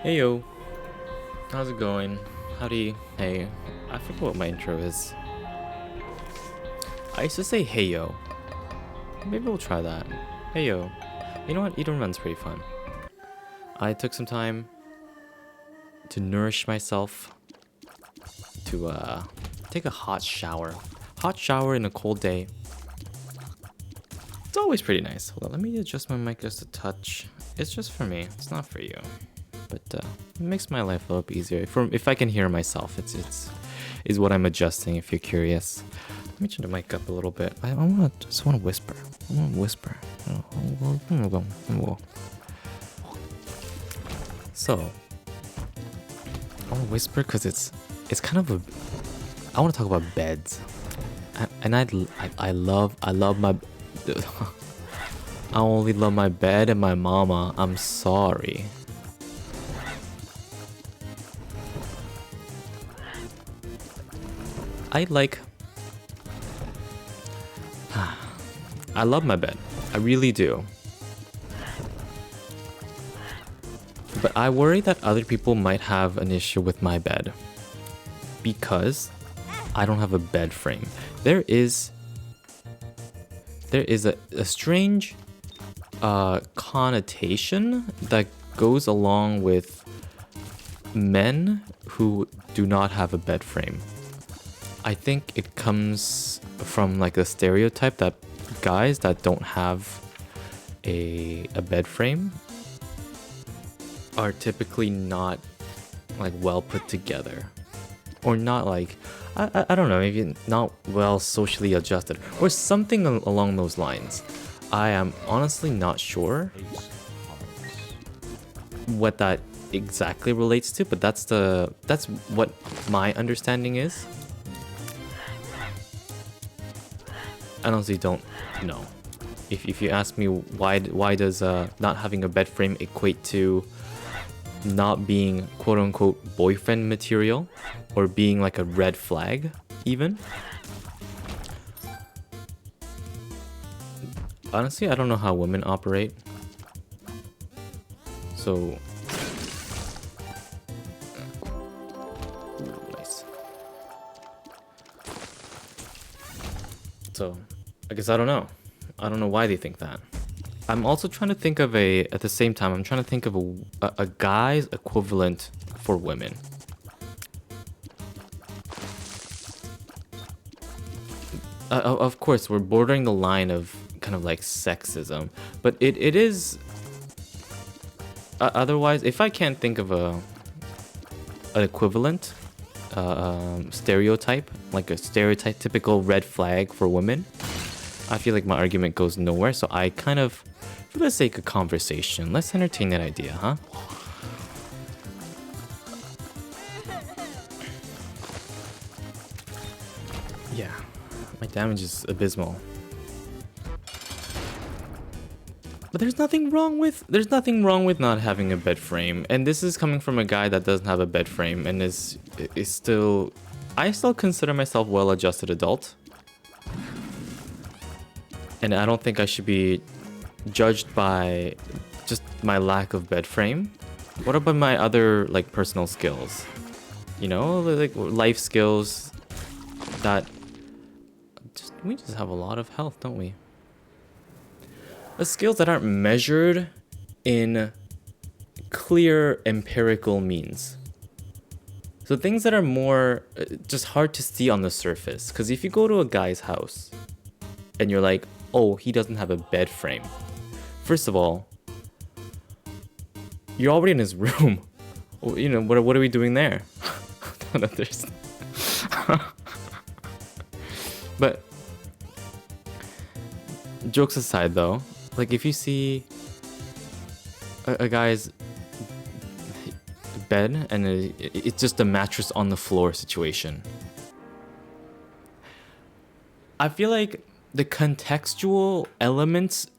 Hey yo, how's it going? Howdy, hey. I forget what my intro is. I used to say hey yo. Maybe we'll try that. Hey yo. You know what? Eat and run's pretty fun. I took some time to nourish myself, to take a hot shower. Hot shower in a cold day. It's always pretty nice. Hold on, let me adjust my mic just a touch. It's just for me. It's not for you. But it makes my life a little bit easier. If I can hear myself, it's is what I'm adjusting. If you're curious, let me turn the mic up a little bit. I just want to whisper. I want to whisper. So I want to whisper because it's kind of a. I want to talk about beds, and I love my. I only love my bed and my mama. I'm sorry. I love my bed. I really do. But I worry that other people might have an issue with my bed because I don't have a bed frame. There is a strange connotation that goes along with men who do not have a bed frame. I think it comes from like a stereotype that guys that don't have a bed frame are typically not like well put together, or not like I don't know, maybe not well socially adjusted or something along those lines. I am honestly not sure what that exactly relates to, but that's what my understanding is. I honestly don't know. If you ask me why does not having a bed frame equate to not being quote unquote boyfriend material or being like a red flag even? Honestly, I don't know how women operate. So nice. So I guess I don't know. I don't know why they think that. I'm also trying to think of at the same time, I'm trying to think of a guy's equivalent for women. Of course, we're bordering the line of kind of like sexism, but it is. Otherwise, if I can't think of an equivalent stereotype, like a stereotypical red flag for women, I feel like my argument goes nowhere. So I kind of, for the sake of conversation, let's entertain that idea, huh? Yeah, my damage is abysmal. But there's nothing wrong with not having a bed frame, and this is coming from a guy that doesn't have a bed frame and is still. I still consider myself well-adjusted adult, and I don't think I should be judged by just my lack of bed frame. What about my other like personal skills? You know, like life skills that we just have a lot of health, don't we? The skills that aren't measured in clear empirical means. So things that are more just hard to see on the surface. Because if you go to a guy's house and you're like, oh, he doesn't have a bed frame. First of all, you're already in his room. You know, what are we doing there? But jokes aside though, like if you see a guy's bed and it's just a mattress on the floor situation, I feel like the contextual elements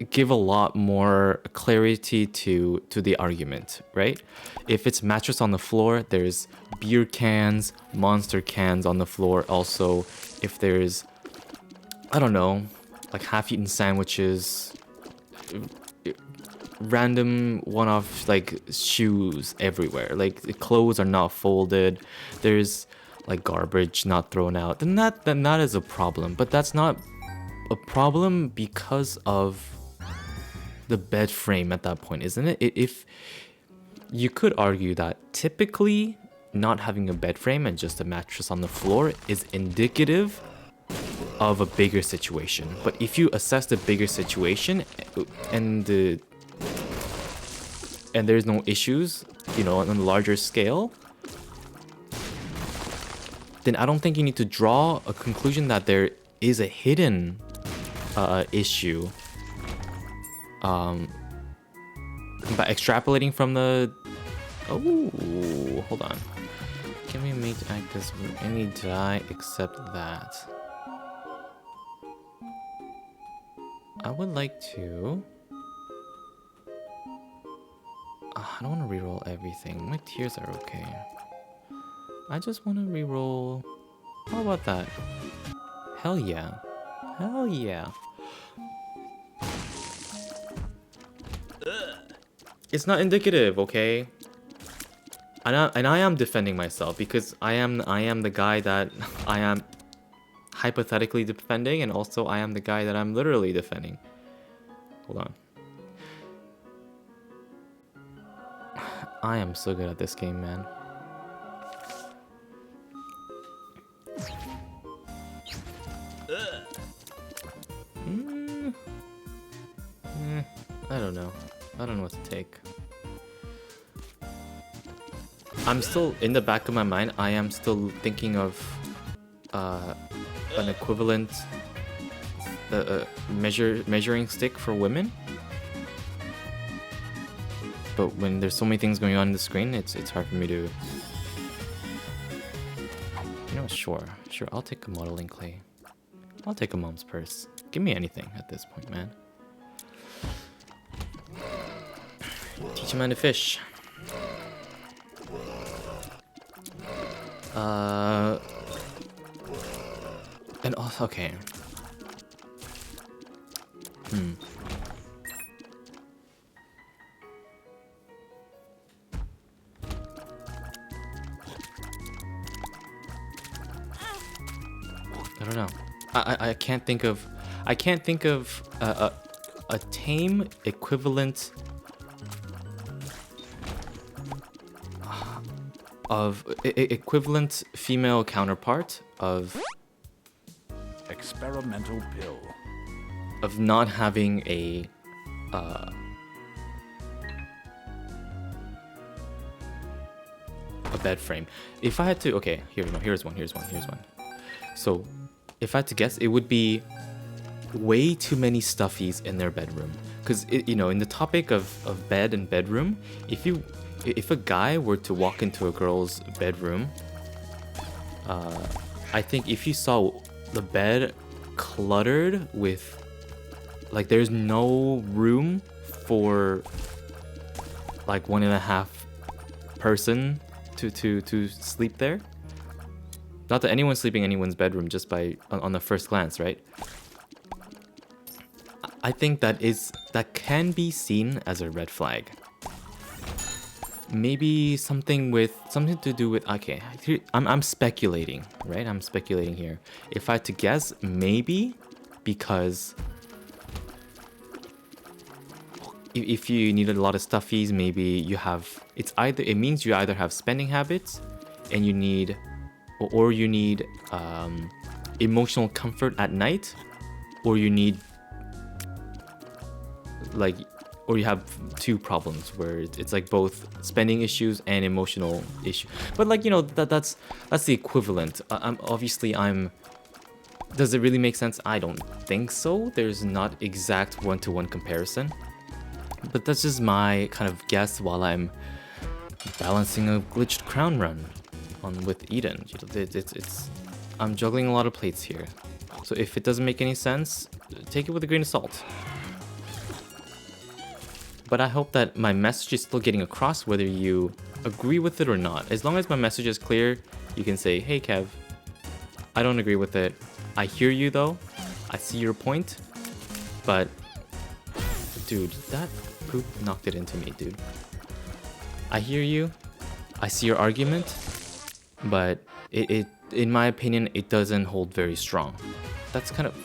give a lot more clarity to the argument, right? If it's mattress on the floor, there's beer cans, monster cans on the floor. Also, if there's, I don't know, like half-eaten sandwiches, random one-off like shoes everywhere. Like the clothes are not folded. There's like garbage not thrown out. Then that is a problem. But that's not a problem because of the bed frame at that point, isn't it? If you could argue that typically not having a bed frame and just a mattress on the floor is indicative of a bigger situation. But if you assess the bigger situation and there's no issues, you know, on a larger scale, then I don't think you need to draw a conclusion that there is a hidden issue by extrapolating from the... Oh, hold on. Can we make act this with any die except that? I would like to... I don't want to reroll everything. My tears are okay. I just want to reroll... How about that? Hell yeah. Hell yeah. It's not indicative, okay? And I am defending myself because I am the guy that I am hypothetically defending, and also I am the guy that I'm literally defending. Hold on. I am so good at this game, man. I don't know. I don't know what to take. I'm still, in the back of my mind, I am still thinking of an equivalent measuring stick for women. But when there's so many things going on the screen, it's hard for me to... You know, sure, I'll take a modeling clay. I'll take a mom's purse. Give me anything at this point, man. Teach a man to fish. And also, okay. I don't know. I can't think of a tame equivalent of equivalent female counterpart of experimental pill of not having a bed frame. If I had to, okay, here's one. So if I had to guess, it would be way too many stuffies in their bedroom. Because, you know, in the topic of bed and bedroom, if a guy were to walk into a girl's bedroom, I think if you saw the bed cluttered with, like, there's no room for like 1.5 person to sleep there. Not that anyone's sleeping in anyone's bedroom just by on the first glance, right? I think that can be seen as a red flag. Maybe something to do with, okay, I'm speculating, right? I'm speculating here. If I had to guess, maybe because if you need a lot of stuffies, maybe you have, it means you either have spending habits and you need emotional comfort at night, or you need like, or you have two problems where it's like both spending issues and emotional issue. But like, you know, that's the equivalent. Does it really make sense? I don't think so. There's not exact one-to-one comparison. But that's just my kind of guess while I'm balancing a glitched crown run with Eden. I'm juggling a lot of plates here. So if it doesn't make any sense, take it with a grain of salt. But I hope that my message is still getting across whether you agree with it or not. As long as my message is clear, you can say, hey Kev, I don't agree with it. I hear you though. I see your point. But dude, that poop knocked it into me, dude. I hear you. I see your argument, but it in my opinion, it doesn't hold very strong. That's kind of...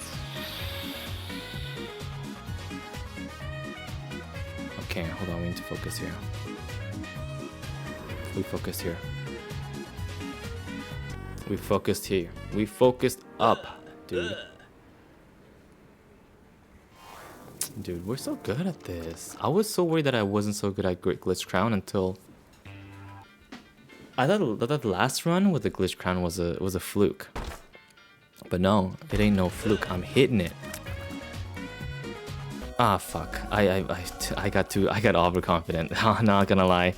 Okay, hold on, we need to focus here. We focused here. We focused here. We focused up, dude. Dude, we're so good at this. I was so worried that I wasn't so good at Glitch Crown until... I thought the last run with the Glitch Crown was a fluke. But no, it ain't no fluke. I'm hitting it. Ah, fuck. I got overconfident. I'm not gonna lie.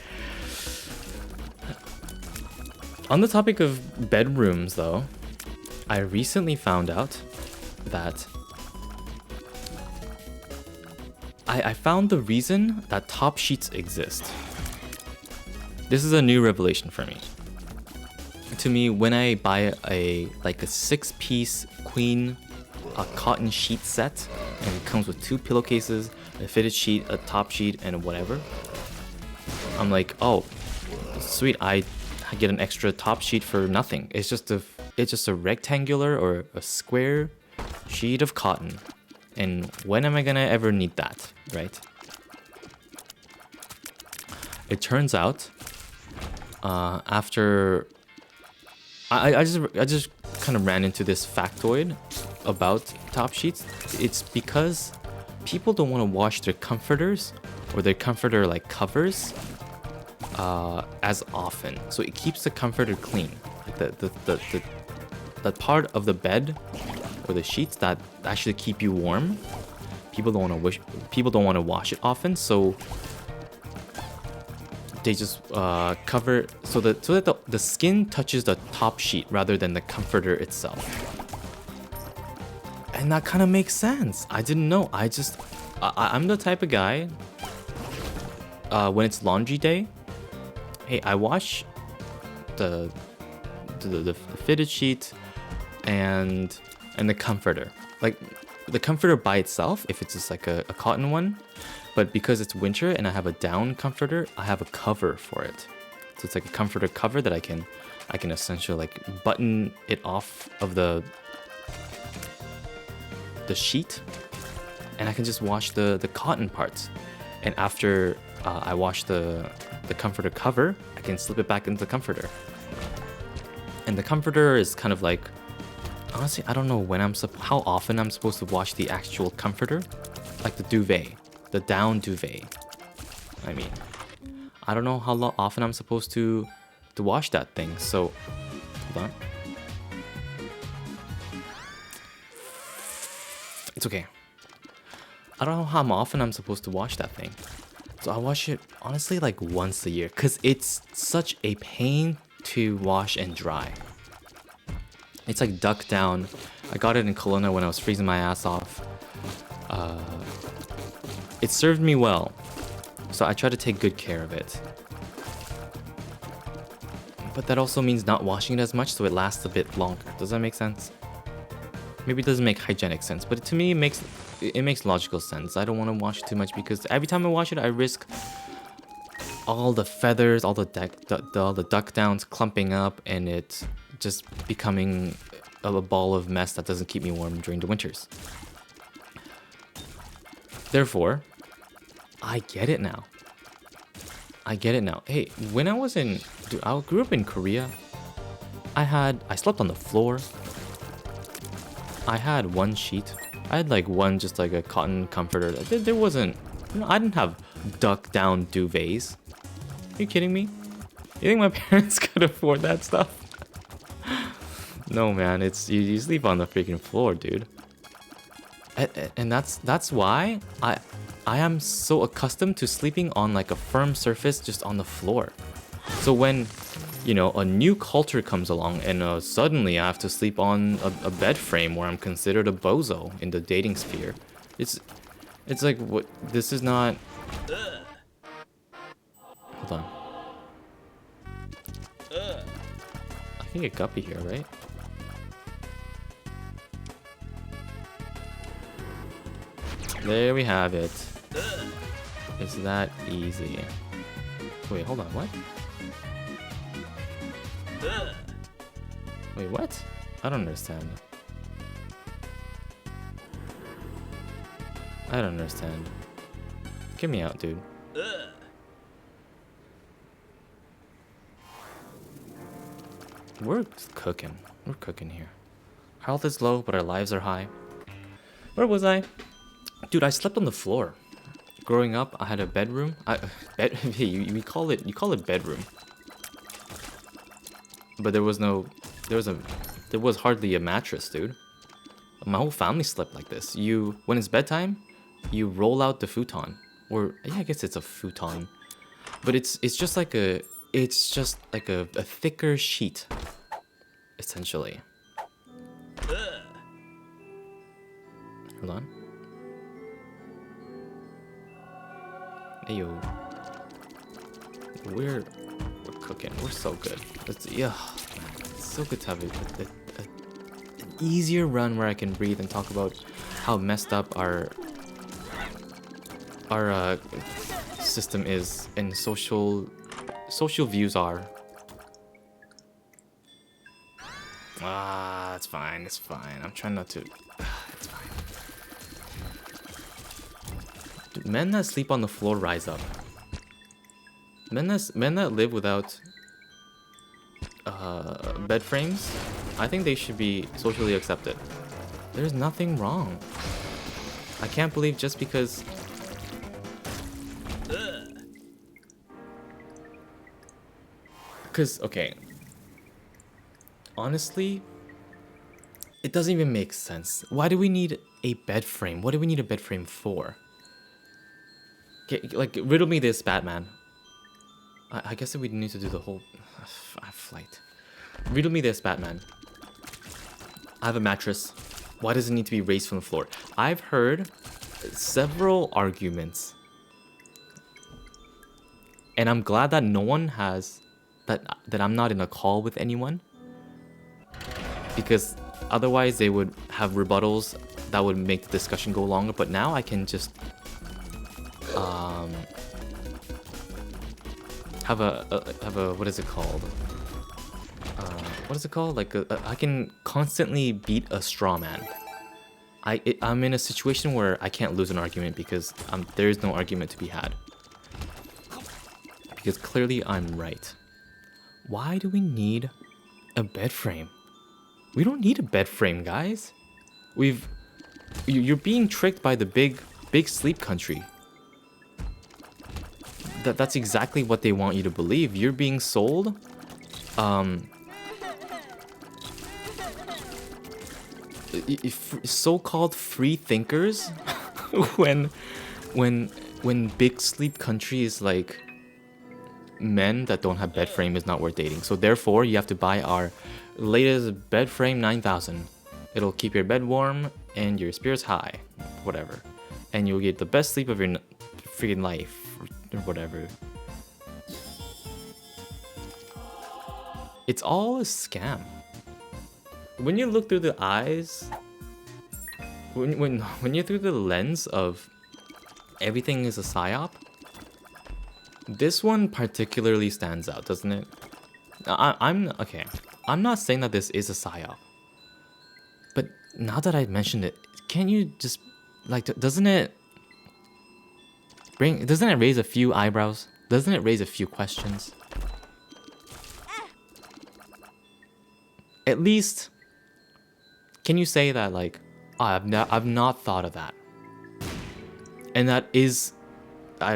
On the topic of bedrooms, though, I recently found out that I found the reason that top sheets exist. This is a new revelation for me. To me, when I buy a 6-piece queen cotton sheet set, and it comes with 2 pillowcases, a fitted sheet, a top sheet, and whatever, I'm like, oh, sweet, I get an extra top sheet for nothing. It's just a rectangular or a square sheet of cotton. And when am I gonna ever need that, right? It turns out, after I just kind of ran into this factoid about top sheets. It's because people don't want to wash their comforters or their comforter like covers as often, so it keeps the comforter clean. Like the part of the bed or the sheets that actually keep you warm, people don't want to wash it often, so they just cover so that the skin touches the top sheet rather than the comforter itself. And that kind of makes sense. I didn't know. I'm the type of guy, when it's laundry day, hey, I wash the fitted sheet and the comforter. Like the comforter by itself, if it's just like a cotton one, but because it's winter and I have a down comforter, I have a cover for it. So it's like a comforter cover that I can essentially like button it off of the sheet, and I can just wash the cotton parts. And after I wash the comforter cover, I can slip it back into the comforter. And the comforter is kind of like, honestly, I don't know how often I'm supposed to wash the actual comforter, like the duvet. The down duvet. I mean, I don't know how often I'm supposed to wash that thing. So, hold on. It's okay. I don't know how often I'm supposed to wash that thing. So I wash it honestly like once a year, because it's such a pain to wash and dry. It's like duck down. I got it in Kelowna when I was freezing my ass off. It served me well, so I try to take good care of it. But that also means not washing it as much, so it lasts a bit longer. Does that make sense? Maybe it doesn't make hygienic sense, but to me it makes logical sense. I don't want to wash it too much because every time I wash it, I risk all the feathers, all the duck downs clumping up, and it just becoming a ball of mess that doesn't keep me warm during the winters. Therefore, I get it now. Hey, when I grew up in Korea. I slept on the floor. I had one sheet. I had like just like a cotton comforter. There wasn't, I didn't have duck down duvets. Are you kidding me? You think my parents could afford that stuff? No, man, you sleep on the freaking floor, dude. And that's why I am so accustomed to sleeping on like a firm surface just on the floor. So when, a new culture comes along and suddenly I have to sleep on a bed frame where I'm considered a bozo in the dating sphere, it's like, what? This is not... Hold on. I can get guppy here, right? There we have it. It's that easy. Wait, hold on, what? Wait, what? I don't understand. I don't understand. Get me out, dude. We're cooking. We're cooking here. Health is low, but our lives are high. Where was I? Dude, I slept on the floor. Growing up, I had a bedroom. You call it bedroom. But there was hardly a mattress, dude. My whole family slept like this. When it's bedtime, you roll out the futon, or yeah, I guess it's a futon, but it's just like a thicker sheet, essentially. Hold on. Hey yo, we're cooking. We're so good. It's so good to have an easier run where I can breathe and talk about how messed up our system is and social views are. It's fine. It's fine. I'm trying not to. It's fine. Dude, men that sleep on the floor rise up. Men that live without bed frames, I think they should be socially accepted. There's nothing wrong. I can't believe just because. Because, okay. Honestly, it doesn't even make sense. Why do we need a bed frame? What do we need a bed frame for? Okay, like, riddle me this, Batman. I guess that we need to do the whole flight. Riddle me this, Batman. I have a mattress. Why does it need to be raised from the floor? I've heard several arguments. And I'm glad that no one has... That I'm not in a call with anyone. Because otherwise they would have rebuttals that would make the discussion go longer. But now I can just... have a what is it called? What is it called? Like I can constantly beat a straw man. I'm in a situation where I can't lose an argument because there is no argument to be had. Because clearly I'm right. Why do we need a bed frame? We don't need a bed frame, guys. You're being tricked by the big sleep country. That's exactly what they want you to believe. You're being sold so-called free thinkers when big sleep country is like men that don't have bed frame is not worth dating. So therefore you have to buy our latest bed frame 9000. It'll keep your bed warm and your spirits high, whatever, and you'll get the best sleep of your freaking life or whatever. It's all a scam. When you look through the eyes, when you're through the lens of everything is a psyop, this one particularly stands out, doesn't it? I'm not saying that this is a psyop, but now that I mentioned it, can you just like doesn't it raise a few eyebrows? Doesn't it raise a few questions? At least, can you say that like, oh, I've not thought of that, and that is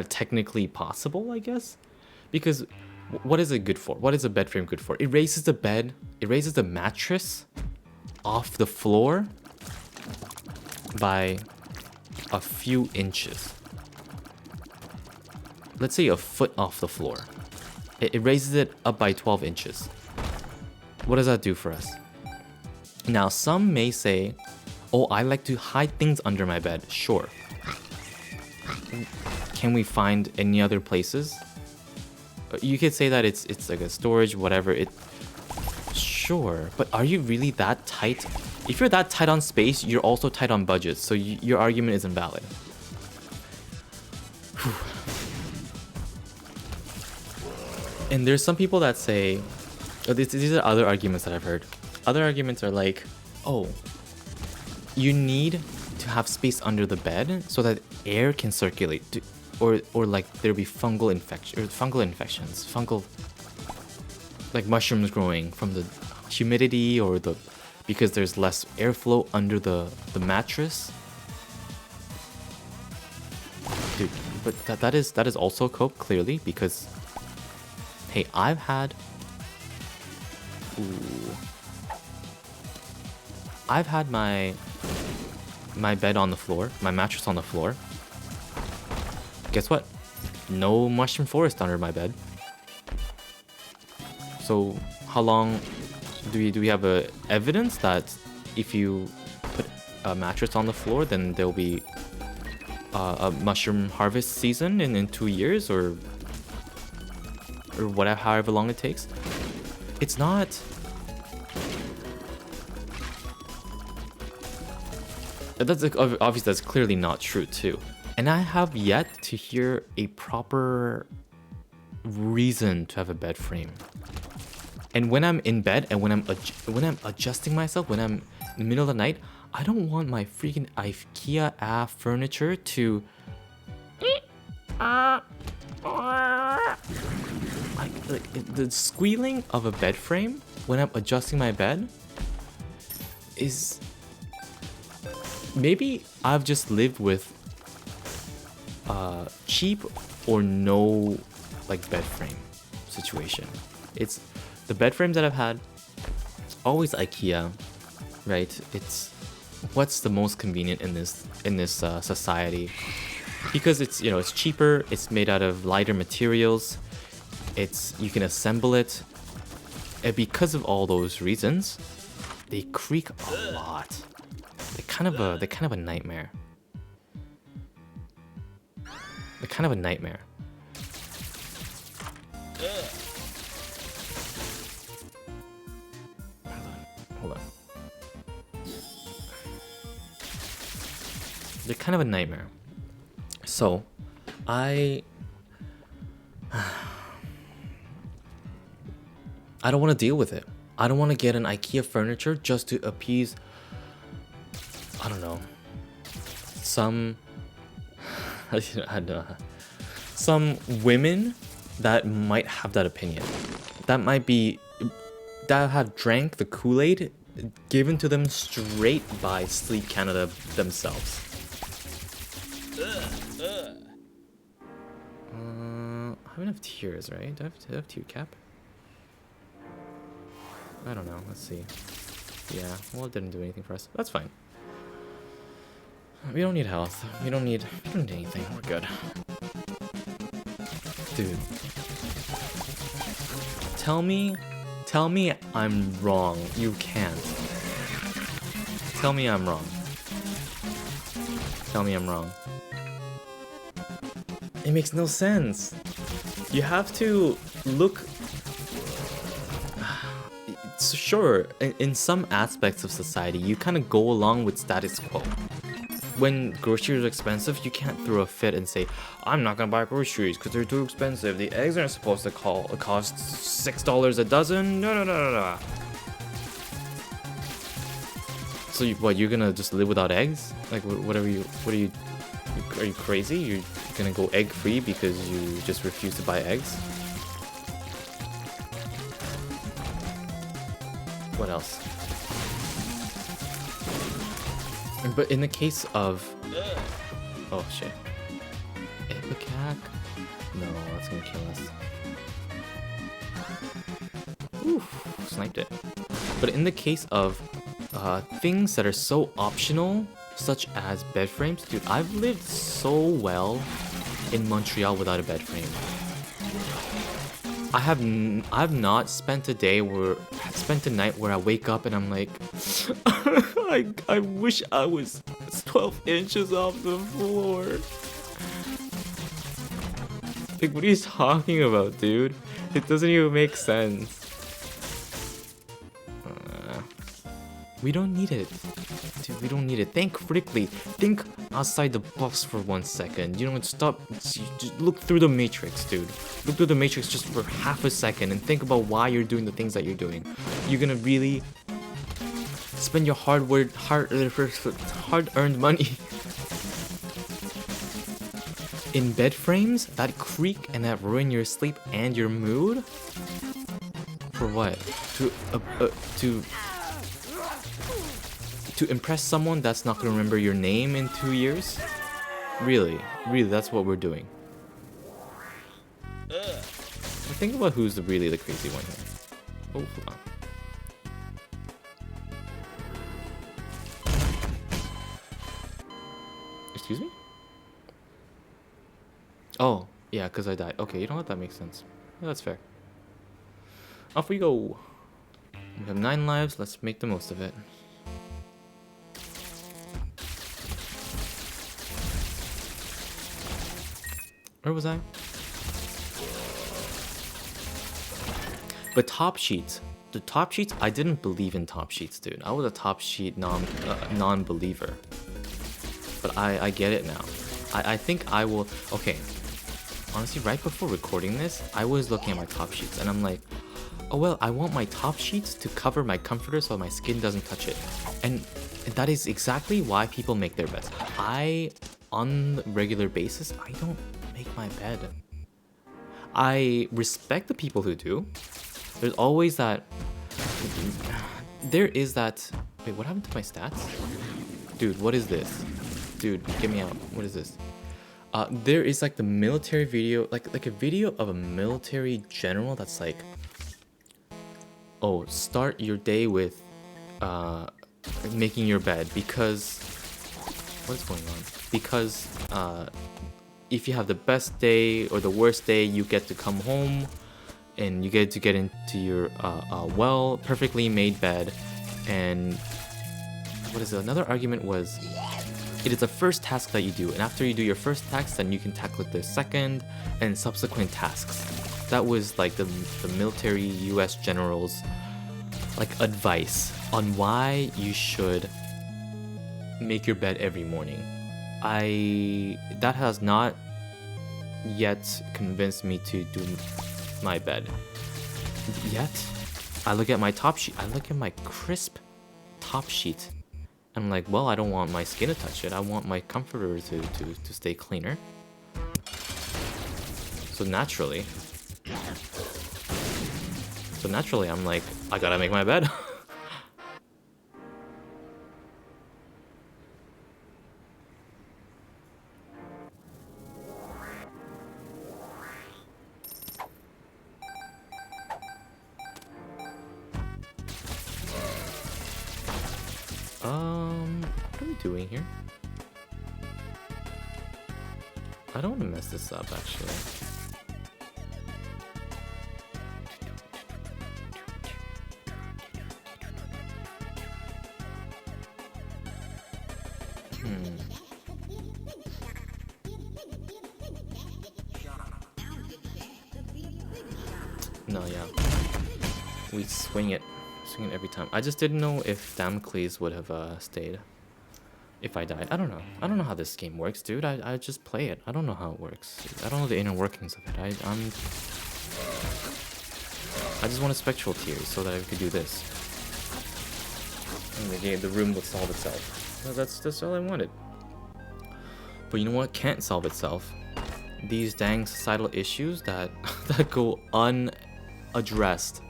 technically possible, I guess, because what is it good for? What is a bed frame good for? It raises the bed, it raises the mattress off the floor by a few inches. Let's say a foot off the floor. It raises it up by 12 inches. What does that do for us? Now, some may say, oh, I like to hide things under my bed. Sure. Can we find any other places? You could say that it's like a storage, whatever. Sure, but are you really that tight? If you're that tight on space, you're also tight on budget, so your argument isn't valid. Whew. And there's some people that say, these are other arguments that I've heard. Other arguments are like, oh, you need to have space under the bed so that air can circulate, or like there be fungal infections, like mushrooms growing from the humidity or because there's less airflow under the mattress. Dude, but that is also cope clearly because, hey, I've had my bed on the floor, my mattress on the floor. Guess what? No mushroom forest under my bed. So how long do we have evidence that if you put a mattress on the floor, then there'll be a mushroom harvest season in 2 years or whatever, however long it takes? It's not. That's obviously that's clearly not true too. And I have yet to hear a proper reason to have a bed frame. And when I'm in bed and when I'm adjusting myself, when I'm in the middle of the night, I don't want my freaking IKEA furniture to like the squealing of a bed frame when I'm adjusting my bed is, maybe I've just lived with cheap or no like bed frame situation. It's the bed frames that I've had, always IKEA, right? It's what's the most convenient in this society, because it's, you know, it's cheaper, it's made out of lighter materials, you can assemble it, and because of all those reasons, they creak a lot. They're kind of a nightmare. They're kind of a nightmare. Hold on. They're kind of a nightmare. So, I don't want to deal with it. I don't want to get an IKEA furniture just to appease, I don't know, some women that might have that opinion. That have drank the Kool-Aid given to them straight by Sleep Canada themselves. I have enough tears, right? Do I have tear cap? I don't know. Let's see. Yeah, well, it didn't do anything for us. That's fine. We don't need health. We don't need anything. We're good. Dude. Tell me I'm wrong. You can't. Tell me I'm wrong. Tell me I'm wrong. It makes no sense. You have to look. Sure, in some aspects of society, you kind of go along with status quo. When groceries are expensive, you can't throw a fit and say, I'm not gonna buy groceries because they're too expensive. The eggs aren't supposed to cost $6 a dozen. No. So you're gonna just live without eggs? Like, what are you, are you crazy? You're gonna go egg free because you just refuse to buy eggs? What else? But in the case of... Oh shit. Ipecac? No, that's gonna kill us. Oof, sniped it. But in the case of things that are so optional, such as bed frames, dude, I've lived so well in Montreal without a bed frame. I've not spent a night where I wake up and I'm like, I wish I was 12 inches off the floor. Like, what are you talking about, dude? It doesn't even make sense. We don't need it. Dude, we don't need it. Think critically. Think outside the box for 1 second. You know, stop. Just look through the matrix, dude. Look through the matrix just for half a second and think about why you're doing the things that you're doing. You're gonna really spend your hard-earned money in bed frames that creak and that ruin your sleep and your mood? For what? To impress someone that's not gonna remember your name in 2 years? Really, that's what we're doing. Think about who's really the crazy one here. Oh, hold on. Excuse me? Oh, yeah, because I died. Okay, you know what? That makes sense. Yeah, that's fair. Off we go. We have 9 lives. Let's make the most of it. Where was I? But top sheets. The top sheets, I didn't believe in top sheets, dude. I was a top sheet non-believer. But I get it now. I think I will... Okay. Honestly, right before recording this, I was looking at my top sheets and I'm like, oh well, I want my top sheets to cover my comforter so my skin doesn't touch it. And that is exactly why people make their beds. On a regular basis, I don't make my bed. I respect the people who do. There's always that... There is that... Wait, what happened to my stats? Dude, what is this? Dude, get me out. What is this? There is like the military video, like a video of a military general that's like, oh, start your day with making your bed because... What's going on? Because if you have the best day or the worst day, you get to come home and you get to get into your well, perfectly made bed. And what is it? Another argument was, it is the first task that you do, and after you do your first task, then you can tackle the second and subsequent tasks. That was like the military US generals like advice on why you should make your bed every morning. That has not yet convinced me to do my bed. Yet, I look at my top sheet, I look at my crisp top sheet. I'm like, well, I don't want my skin to touch it. I want my comforter to stay cleaner. So naturally, I'm like, I gotta make my bed. What are we doing here? I don't want to mess this up, actually. No, yeah. We swing it every time. I just didn't know if Damocles would have stayed if I died. I don't know. I don't know how this game works, dude. I just play it. I don't know how it works. I don't know the inner workings of it. I just wanted spectral tears so that I could do this. And the room would solve itself. Well, that's all I wanted. But you know what can't solve itself? These dang societal issues that go unaddressed.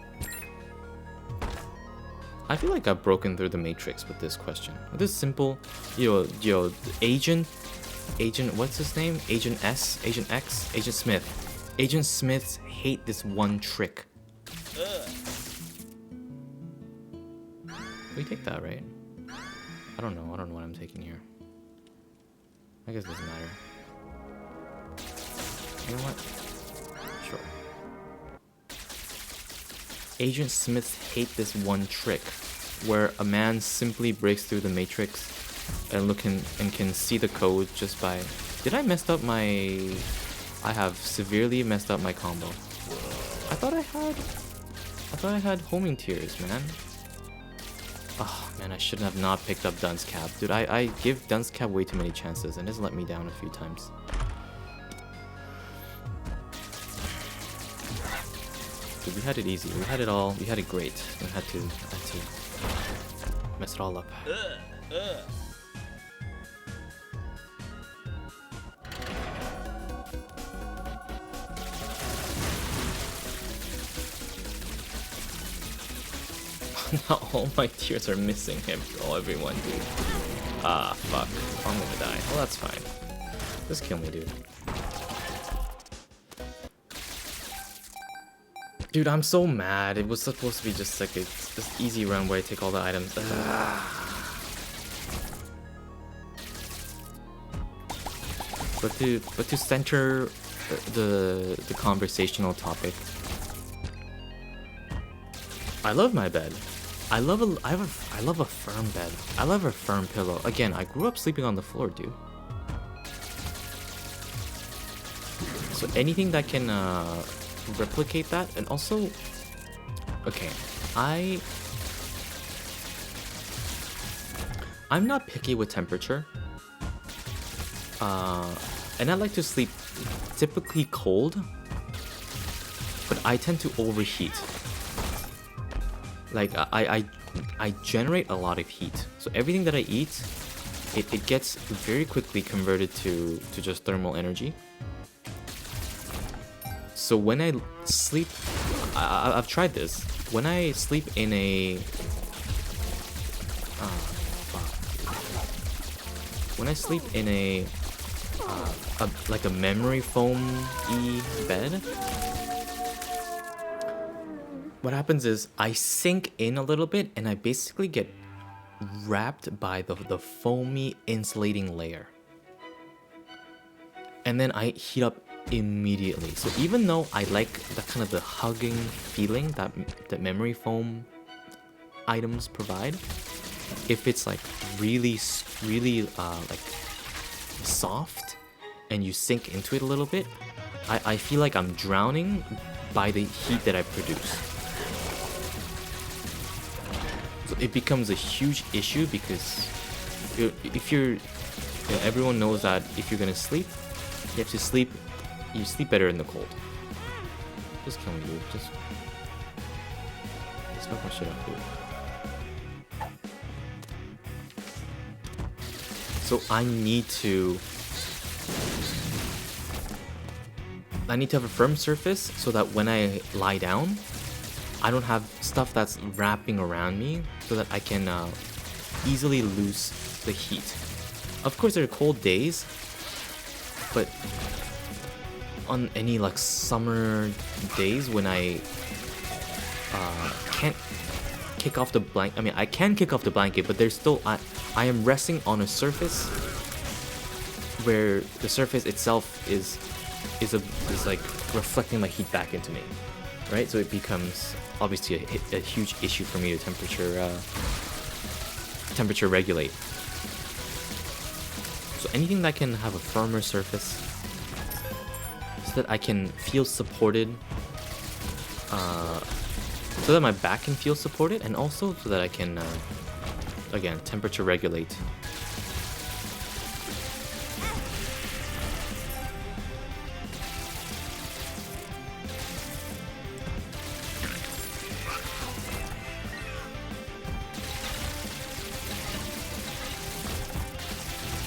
I feel like I've broken through the matrix with this question. With this simple, Agent, what's his name? Agent S, Agent X, Agent Smith. Agent Smiths hate this one trick. We take that, right? I don't know what I'm taking here. I guess it doesn't matter. You know what? Sure. Agent Smiths hate this one trick, where a man simply breaks through the matrix and can see the code just by... Did I mess up my... I have severely messed up my combo. I thought I had homing tears, man. Oh man, I shouldn't have not picked up Dunce Cap. Dude, I give Dunce Cap way too many chances and it's let me down a few times. Dude, we had it easy. We had it all. We had it great. We had to mess it all up. Now all my tears are missing him. Oh, everyone, dude. Ah, fuck. I'm gonna die. Well, that's fine. Just kill me, dude. Dude, I'm so mad. It was supposed to be just like a just easy run where I take all the items. But to center the conversational topic, I love my bed. I love a firm bed. I love a firm pillow. Again, I grew up sleeping on the floor, dude. So anything that can replicate that, and also, okay, I'm not picky with temperature. And I like to sleep typically cold, but I tend to overheat. Like I generate a lot of heat, so everything that I eat, it gets very quickly converted to just thermal energy. So when I sleep, I've tried this. When I sleep in a when I sleep in a like a memory foam-y bed, what happens is I sink in a little bit and I basically get wrapped by the foamy insulating layer. And then I heat up immediately. So even though I like that kind of the hugging feeling that memory foam items provide, if it's like really like soft and you sink into it a little bit, I feel like I'm drowning by the heat that I produce. So it becomes a huge issue because if you're, everyone knows that if you're gonna sleep, you have to sleep. You sleep better in the cold. Just kill me, dude. Just fuck my shit up, dude. So I need to have a firm surface so that when I lie down, I don't have stuff that's wrapping around me, so that I can easily lose the heat. Of course, there are cold days, but on any like summer days when I can't kick off the blanket, I mean I can kick off the blanket, but there's still I am resting on a surface where the surface itself is like reflecting my heat back into me, right? So it becomes obviously a huge issue for me to temperature regulate. So anything that can have a firmer surface, so that I can feel supported, so that my back can feel supported, and also so that I can, again, temperature regulate.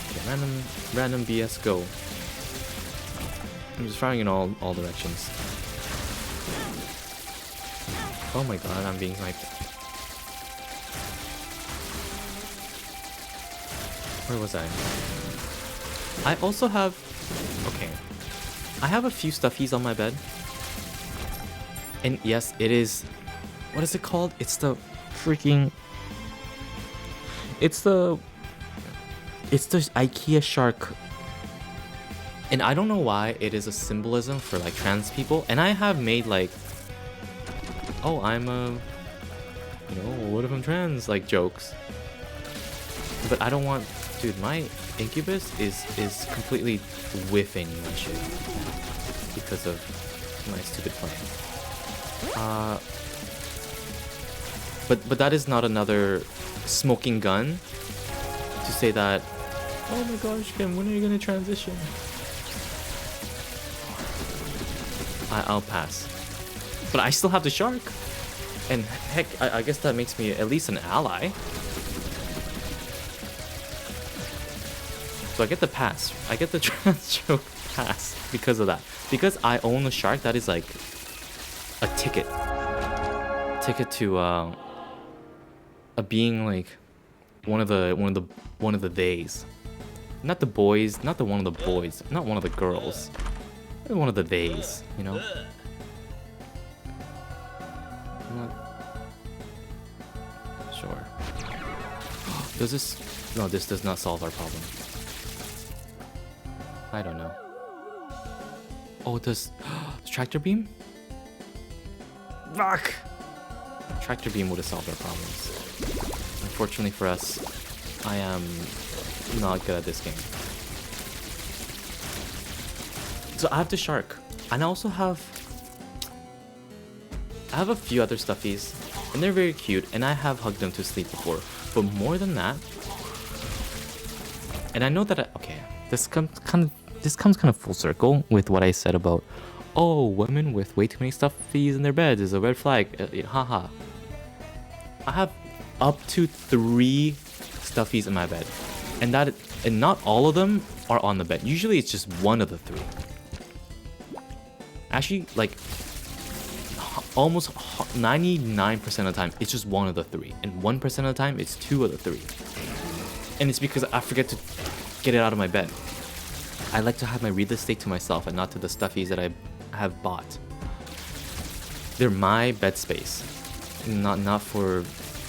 Okay, random BS go. I'm just firing in all directions. Oh my god, I'm being sniped. Where was I? I also have... Okay. I have a few stuffies on my bed. And yes, it is... What is it called? It's the freaking... It's the IKEA shark. And I don't know why it is a symbolism for like trans people. And I have made like, oh, I'm a, you know, what if I'm trans, like jokes. But I don't want, dude, my incubus is completely whiffing my shit because of my stupid plan. But that is not another smoking gun to say that, oh my gosh, Kim, when are you gonna transition? I'll pass. But I still have the shark. And heck, I guess that makes me at least an ally. So I get the pass. I get the trans-choke pass because of that. Because I own a shark, that is like a ticket. Ticket to a being like one of the theys. Not the boys, not the one of the boys, not one of the girls. One of the theys, you know? I'm not sure. Does this... No, this does not solve our problem. I don't know. Oh, does... Tractor beam? Fuck! Tractor beam would have solved our problems. Unfortunately for us, I am not good at this game. So I have the shark, and I also have... I have a few other stuffies, and they're very cute, and I have hugged them to sleep before. But more than that, and I know that okay, this comes kind of full circle with what I said about, oh, women with way too many stuffies in their beds is a red flag. Haha. I have up to 3 stuffies in my bed, and not all of them are on the bed. Usually it's just one of the 3. Actually, like almost 99% of the time, it's just one of the 3, and 1% of the time, it's 2 of the 3. And it's because I forget to get it out of my bed. I like to have my real estate to myself and not to the stuffies that I have bought. They're my bed space, not for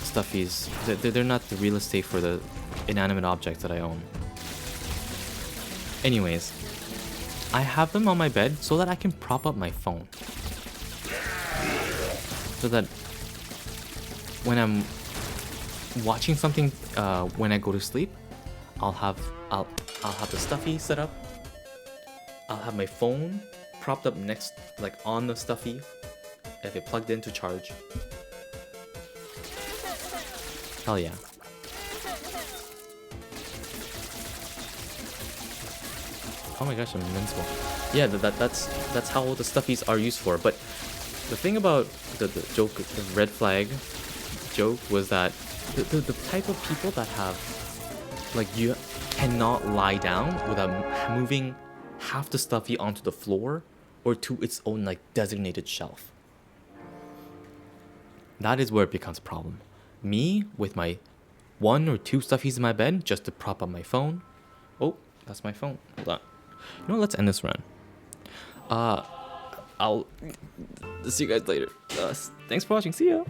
stuffies. They're not the real estate for the inanimate objects that I own. Anyways, I have them on my bed so that I can prop up my phone. So that when I'm watching something when I go to sleep, I'll have the stuffy set up. I'll have my phone propped up next, like on the stuffy, if it plugged in to charge. Hell yeah. Oh my gosh, I'm invincible. Yeah, that's how the stuffies are used for. But the thing about the joke, the red flag joke, was that the type of people that have, like, you cannot lie down without moving half the stuffy onto the floor or to its own, like, designated shelf. That is where it becomes a problem. Me, with my 1 or 2 stuffies in my bed just to prop up my phone. Oh, that's my phone. Hold on. You know what, let's end this run. I'll see you guys later. Thanks for watching. See ya.